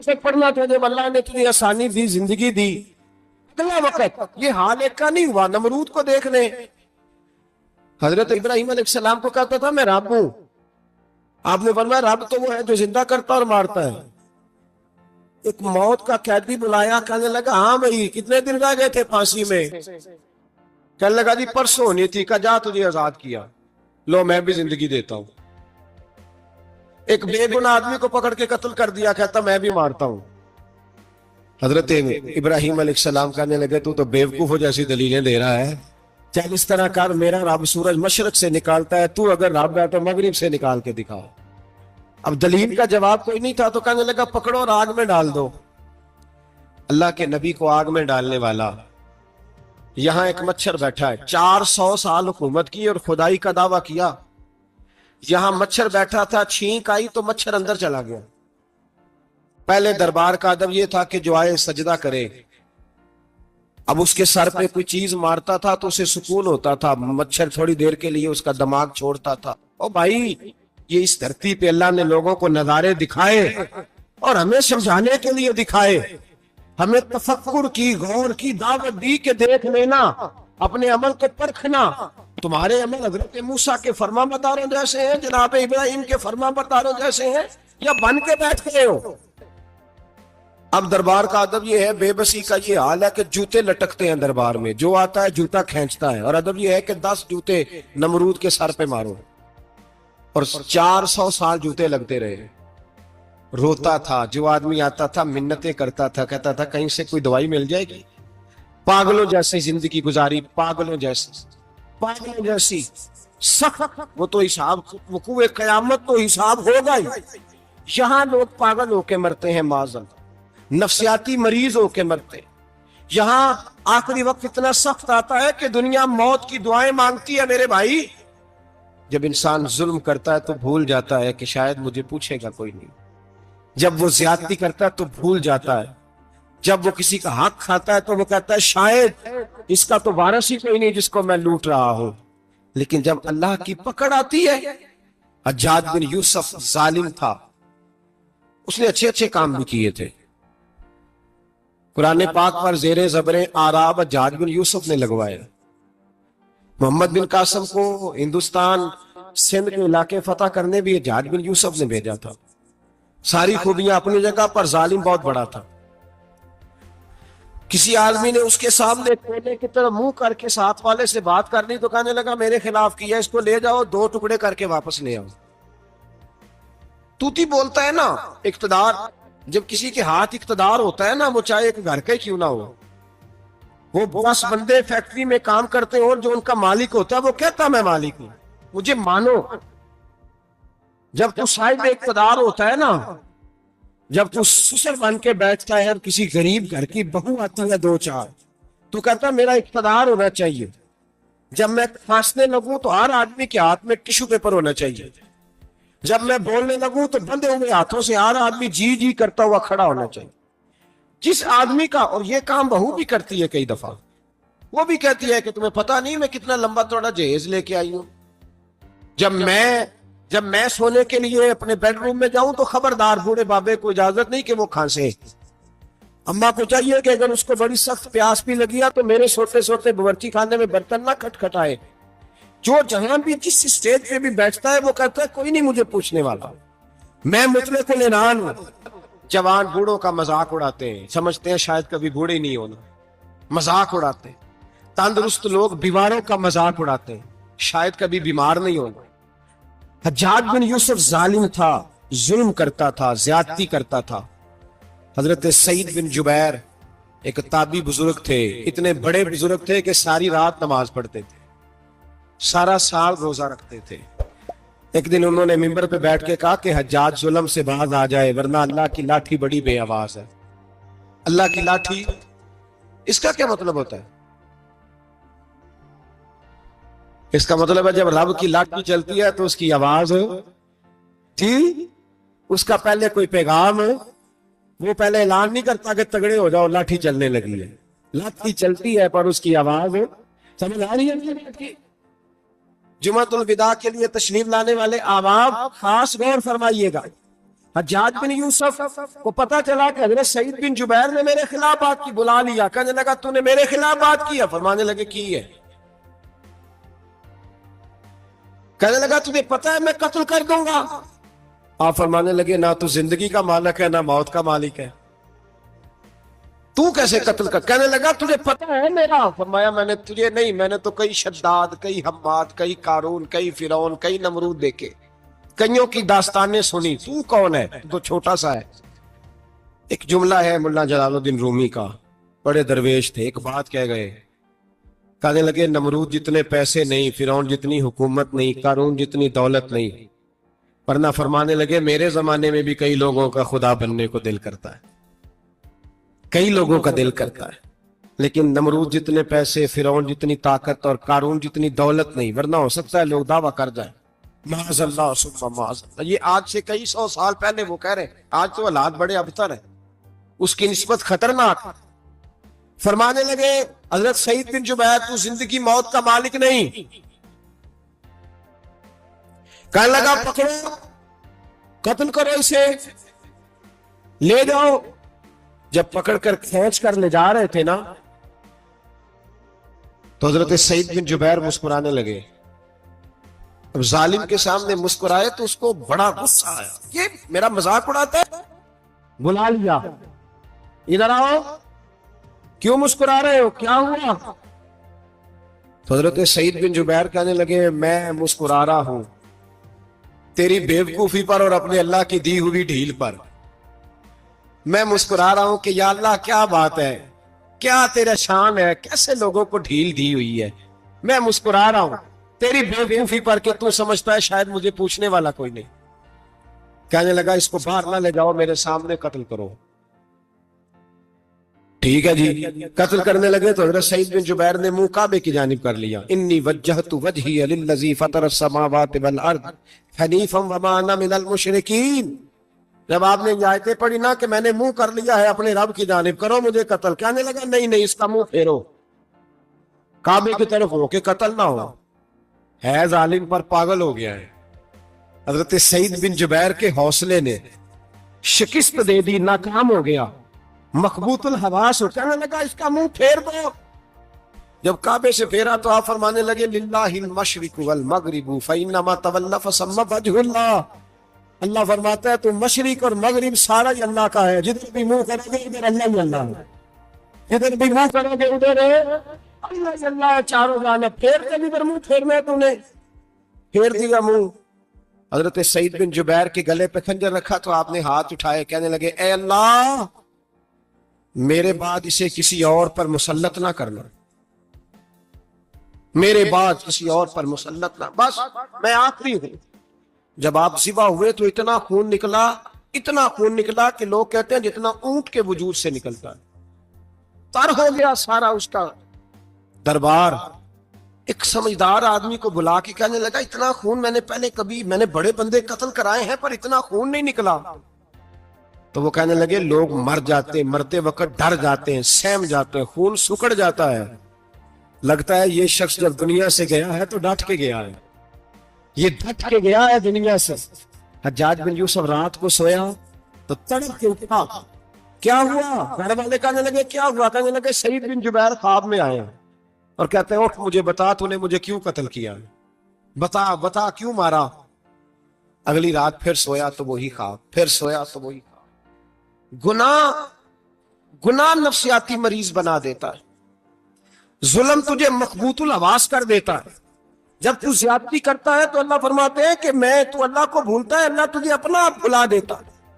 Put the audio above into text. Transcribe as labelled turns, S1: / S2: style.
S1: سے پڑھنا تھا جب اللہ نے تجھے آسانی دی، زندگی دی، اگلا وقت یہ حال ایک کا نہیں ہوا۔ نمرود کو دیکھ لیں، حضرت ابراہیم علیہ السلام کو کہتا تھا میں رب ہوں، آپ نے فرمایا رب تو وہ ہے جو زندہ کرتا اور مارتا ہے۔ ایک موت کا قیدی بلایا، کہنے لگا ہاں بھائی کتنے دن رہ گئے تھے پھانسی میں؟ کہنے لگا جی پرسوں ہونی تھی، کہا جا تجھے آزاد کیا، لو میں بھی زندگی دیتا ہوں۔ ایک بے گناہ آدمی کو پکڑ کے قتل کر دیا، کہتا میں بھی مارتا ہوں۔ حضرت ابراہیم علیہ السلام کہنے لگے تو بیوقوفوں جیسی دلیلیں دے رہا ہے، چل اس طرح کر، میرا رب سورج مشرق سے نکالتا ہے، تو اگر رب ہے تو مغرب سے نکال کے دکھا۔ اب دلیل کا جواب کوئی نہیں تھا تو کہنے لگا پکڑو اور آگ میں ڈال دو۔ اللہ کے نبی کو آگ میں ڈالنے والا، یہاں ایک مچھر بیٹھا ہے، 400 سال حکومت کی اور خدائی کا دعویٰ کیا، یہاں مچھر بیٹھا تھا، چھینک آئی تو مچھر اندر چلا گیا۔ پہلے دربار کا ادب یہ تھا کہ جو آئے سجدہ کرے، اب اس کے سر پہ کوئی چیز مارتا تھا تو اسے سکون ہوتا تھا، مچھر تھوڑی دیر کے لیے اس کا دماغ چھوڑتا تھا۔ او بھائی یہ اس دھرتی پہ اللہ نے لوگوں کو نظارے دکھائے اور ہمیں سمجھانے کے لیے دکھائے، ہمیں تفکر کی، غور کی دعوت دی کہ دیکھ لینا، اپنے عمل کو پرکھنا۔ تمہارے عمل حضرت موسیٰ کے فرما برداروں جیسے ہیں، جناب ابراہیم کے فرما برداروں جیسے ہیں، یا بن کے بیٹھ گئے ہو؟ اب دربار کا ادب یہ ہے، بے بسی کا یہ حال ہے کہ جوتے لٹکتے ہیں دربار میں، جو آتا ہے جوتا کھینچتا ہے، اور ادب یہ ہے کہ 10 جوتے نمرود کے سر پہ مارو، اور 400 سال جوتے لگتے رہے۔ روتا تھا، جو آدمی آتا تھا منتیں کرتا تھا، کہتا تھا کہیں سے کوئی دوائی مل جائے گی۔ پاگلوں جیسی زندگی گزاری، پاگلوں جیسی سخت، وہ تو حساب، وقوع قیامت تو حساب ہوگا ہی۔ یہاں لوگ پاگل ہو کے مرتے ہیں، معاذ اللہ، نفسیاتی مریض ہو کے مرتے ہیں۔ یہاں آخری وقت اتنا سخت آتا ہے کہ دنیا موت کی دعائیں مانگتی ہے۔ میرے بھائی جب انسان ظلم کرتا ہے تو بھول جاتا ہے کہ شاید مجھے پوچھے گا کوئی نہیں، جب وہ زیادتی کرتا ہے تو بھول جاتا ہے، جب وہ کسی کا حق کھاتا ہے تو وہ کہتا ہے شاید اس کا تو وارث ہی کوئی نہیں جس کو میں لوٹ رہا ہوں۔ لیکن جب اللہ کی پکڑ آتی ہے، حجاج بن یوسف ظالم تھا، اس نے اچھے کام بھی کیے تھے۔ قرآن پاک پر زیر زبر آراب حجاج بن یوسف نے لگوائے۔ محمد بن قاسم کو ہندوستان سندھ کے علاقے فتح کرنے بھی حجاج بن یوسف نے بھیجا تھا۔ ساری خوبیاں اپنی جگہ پر، ظالم بہت بڑا تھا۔ کسی آدمی نے اس کے سامنے کونے کی طرح منہ کر کے ساتھ والے سے بات کرنی تو کہنے لگا میرے خلاف کیا، اس کو لے جاؤ، 2 ٹکڑے کر کے واپس لے آؤ۔ توتی بولتا ہے نا، اقتدار، جب کسی کے ہاتھ اقتدار ہوتا ہے نا، وہ چاہے ایک گھر کا ہی کیوں نہ ہو، وہ 10 بندے فیکٹری میں کام کرتے ہیں اور جو ان کا مالک ہوتا ہے وہ کہتا میں مالک ہوں، مجھے مانو۔ جب تو صاحب اقتدار ہوتا ہے نا، جب تو سسر بن کے بیٹھتا ہے اور کسی غریب گھر کی بہو آتی ہے 2-4 تو کہتا میرا اقتدار ہونا چاہیے، جب میں کھانسنے لگوں تو ہر آدمی کے ہاتھ میں ٹیشو پیپر ہونا چاہیے، جب میں بولنے لگوں تو بندے ہوئے ہاتھوں سے ہر آدمی جی جی کرتا ہوا کھڑا ہونا چاہیے۔ جس آدمی کا، اور یہ کام بہو بھی کرتی ہے کئی دفعہ، وہ بھی کہتی ہے کہ تمہیں پتا نہیں میں کتنا لمبا چوڑا جہیز لے کے آئی ہوں، جب میں سونے کے لیے اپنے بیڈ روم میں جاؤں تو خبردار بوڑھے بابے کو اجازت نہیں کہ وہ کھانسے، اماں کو چاہیے کہ اگر اس کو بڑی سخت پیاس بھی لگی ہے تو میرے سوتے باورچی خانے میں برتن نہ کھٹکھٹائے۔ جو جہاں بھی جس اسٹیج پہ بھی بیٹھتا ہے وہ کہتا ہے کوئی نہیں مجھے پوچھنے والا، میں مطلق العنان ہوں۔ جوان بوڑھوں کا مذاق اڑاتے ہیں، سمجھتے ہیں شاید کبھی بوڑھے ہی نہیں ہونا، مذاق اڑاتے ہیں۔ تندرست لوگ بیماروں کا مذاق اڑاتے ہیں، شاید کبھی بیمار نہیں ہونا۔ حجاج بن یوسف ظالم تھا، ظلم کرتا تھا، زیادتی کرتا تھا۔ حضرت سعید بن جبیر ایک تابعی بزرگ تھے، اتنے بڑے بزرگ تھے کہ ساری رات نماز پڑھتے تھے، سارا سال روزہ رکھتے تھے۔ ایک دن انہوں نے منبر پہ بیٹھ کے کہا کہ حجاج ظلم سے باز آ جائے ورنہ اللہ کی لاٹھی بڑی بے آواز ہے۔ اللہ کی لاٹھی، اس کا کیا مطلب ہوتا ہے؟ اس کا مطلب ہے جب رب کی لاٹھی چلتی ہے تو اس کی آواز تھی، اس کا پہلے کوئی پیغام، وہ پہلے اعلان نہیں کرتا کہ تگڑے ہو جاؤ لاٹھی چلنے لگی ہے، لاٹھی چلتی ہے پر اس کی آواز سمجھ آ رہی ہے؟ جمعۃ الوداع کے لیے تشریف لانے والے احباب خاص غور فرمائیے گا، حجاج بن یوسف کو پتا چلا کہ حضرت سعید بن جبیر نے میرے خلاف بات کی، بلا لیا، کہنے لگا تو نے میرے خلاف بات کی ہے؟ فرمانے لگے کی ہے۔ کہنے لگا تجھے پتا ہے میں قتل کر دوں گا؟ آپ فرمانے لگے نہ تو زندگی کا مالک ہے نہ موت کا مالک ہے، تو کیسے قتل کر؟ کہنے لگا تجھے پتا ہے میرا؟ فرمایا میں نے تجھے نہیں، میں نے تو کئی شداد، کئی حماد، کئی قارون، کئی فرعون، کئی نمرود دیکھے، کئیوں کی داستانیں سنی، تو کون ہے؟ تو چھوٹا سا ہے۔ ایک جملہ ہے ملا جلال الدین رومی کا، بڑے درویش تھے، ایک بات کہہ گئے، کہنے لگے نمرود جتنے پیسے نہیں، فرعون جتنی حکومت نہیں، قارون جتنی دولت نہیں، ورنہ فرمانے لگے میرے زمانے میں بھی کئی لوگوں کا خدا بننے کو دل کرتا ہے، کئی لوگوں کا دل کرتا ہے، لیکن نمرود جتنے پیسے، فرعون جتنی طاقت اور قارون جتنی دولت نہیں، ورنہ ہو سکتا ہے لوگ دعویٰ کر جائیں معاذ اللہ ثم معاذ اللہ۔ یہ آج سے کئی سو سال پہلے وہ کہہ رہے، آج تو حالات بڑے ابتر ہیں، اس کی نسبت خطرناک۔ فرمانے لگے حضرت سعید بن جبیر تو زندگی موت کا مالک نہیں۔ کہنے لگا پکڑو، قتل کرو اسے، لے جاؤ۔ جب پکڑ کر کھینچ کر لے جا رہے تھے نا، تو حضرت سعید بن جبیر مسکرانے لگے۔ اب ظالم کے سامنے مسکرائے تو اس کو بڑا غصہ آیا، یہ میرا مذاق اڑاتا ہے؟ بلا لیا، ادھر آؤ، کیوں مسکرا رہے ہو، کیا ہوا؟ تو حضرت سعید بن جبیر کہنے لگے میں مسکرا رہا ہوں تیری بیوقوفی پر اور اپنے اللہ کی دی ہوئی ڈھیل پر۔ میں مسکرا رہا ہوں کہ یا اللہ کیا بات ہے، کیا تیرا شان ہے، کیسے لوگوں کو ڈھیل دی ہوئی ہے۔ میں مسکرا رہا ہوں تیری بیوقوفی پر کہ تو سمجھتا ہے شاید مجھے پوچھنے والا کوئی نہیں۔ کہنے لگا اس کو باہر نہ لے جاؤ، میرے سامنے قتل کرو۔ ٹھیک ہے جی، قتل کرنے لگے تو حضرت سعید بن جبیر نے منہ کعبے کی جانب کر لیا، انی وجہت وجہی للذی فطر السماوات والارض حنیفا وما انا من المشرکین۔ جب آپ نے یہ آیتیں پڑھی نا کہ میں نے منہ کر لیا ہے اپنے رب کی جانب، کرو مجھے قتل، کہنے لگا نہیں نہیں، اس کا منہ پھیرو، کعبے کی طرف ہو کے قتل نہ ہو، ہے ظالم پر پاگل ہو گیا ہے۔ حضرت سعید بن جبیر کے حوصلے نے شکست دے دی، ناکام ہو گیا، مخبوط الحواس ہو، کہنے لگا اس کا منہ پھیر دو۔ جب کعبے سے پھیرا تو آپ فرمانے لگے للہ المشرق والمغرب فإنما تولى فثم وجه اللہ۔ اللہ فرماتا ہے تو مشرق اور مغرب سارا ہی اللہ کا ہے، جدھر بھی منہ کرو گے ادھر اللہ ہی اللہ ہے، جدھر بھی منہ کرو گے ادھر اللہ ہی اللہ ہے، چاروں جانب۔ پھیر کے ادھر منہ پھیرنا ہے، تو نے پھیر دیا منہ۔ حضرت سعید بن جبیر کے گلے پہ خنجر رکھا تو آپ نے ہاتھ اٹھائے، کہنے لگے اے اللہ میرے بعد اسے کسی اور پر مسلط نہ کرنا، میرے بعد کسی اور پر مسلط نہ، بس میں آخری ہوں۔ جب آپ ذبح ہوئے تو اتنا خون نکلا، اتنا خون نکلا کہ لوگ کہتے ہیں جتنا اونٹ کے وجود سے نکلتا ہے، تر ہو گیا سارا اس کا دربار۔ ایک سمجھدار آدمی کو بلا کے کہنے لگا اتنا خون میں نے بڑے بندے قتل کرائے ہیں پر اتنا خون نہیں نکلا۔ تو وہ کہنے لگے لوگ مر جاتے، مرتے وقت ڈر جاتے ہیں، سہم جاتے ہیں، خون سکڑ جاتا ہے، لگتا ہے یہ شخص جب دنیا سے گیا ہے تو ڈٹ کے گیا ہے، یہ ڈٹ کے گیا ہے دنیا سے۔ حجاج بن یوسف رات کو سویا تو تڑپ کے اٹھا، کیا ہوا؟ گھر والے کہنے لگے کیا ہوا؟ کہنے لگے سعید بن جبیر خواب میں آئے اور کہتے ہیں اٹھ مجھے بتا تو نے مجھے کیوں قتل کیا، بتا کیوں مارا؟ اگلی رات پھر سویا تو وہی خواب، پھر سویا تو وہی خواب۔ گناہ نفسیاتی مریض بنا دیتا ہے، ظلم تجھے مخبوط الحواس کر دیتا ہے۔ جب تو زیادتی کرتا ہے تو اللہ فرماتے ہیں کہ تو اللہ کو بھولتا ہے، اللہ تجھے اپنا آپ بھلا دیتا ہے۔